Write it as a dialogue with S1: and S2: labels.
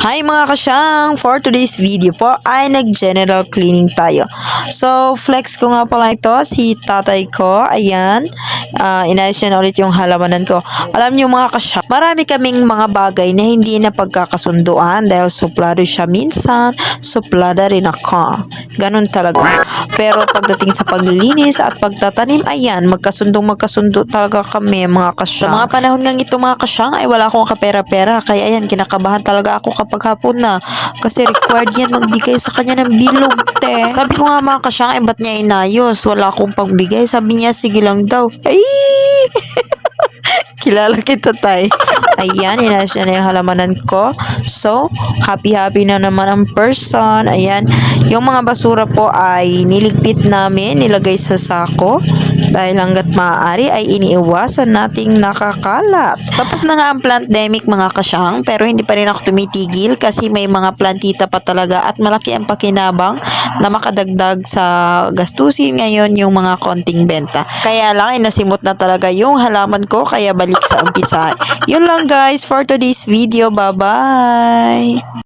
S1: Hi mga kasyang! For today's video po ay nag-general cleaning tayo. So, flex ko nga pala ito, si tatay ko. Ayan, inayos niya na ulit yung halamanan ko. Alam niyo mga kasyang, marami kaming mga bagay na hindi na pagkakasunduan dahil suplado siya minsan, suplada rin ako. Ganun talaga. Pero pagdating sa paglilinis at pagtatanim, ayan, magkasundo talaga kami mga kasyang. Sa mga panahon nga ito mga kasyang ay wala akong kapera-pera. Kaya ayan, kinakabahan talaga ako kapag hapon na. Kasi required yan magbigay sa kanya ng bilog, te. Sabi ko nga mga kasyang, ba't niya inayos? Wala akong pagbigay. Sabi niya, sige lang daw. Ay! Kilala kita, tay. Ayan, inayos niya na yung halamanan ko. So, happy-happy na naman ang person. Ayan, yung mga basura po ay niligpit namin, nilagay sa sako. Dahil hanggat maaari ay iniiwasan nating nakakalat. Tapos na nga ang pandemic mga kasyang, pero hindi pa rin ako tumitigil kasi may mga plantita pa talaga at malaki ang pakinabang na makadagdag sa gastusin ngayon yung mga konting benta. Kaya lang, nasimot na talaga yung halaman ko, kaya balik sa umpisa. Yun lang guys for today's video. Bye-bye!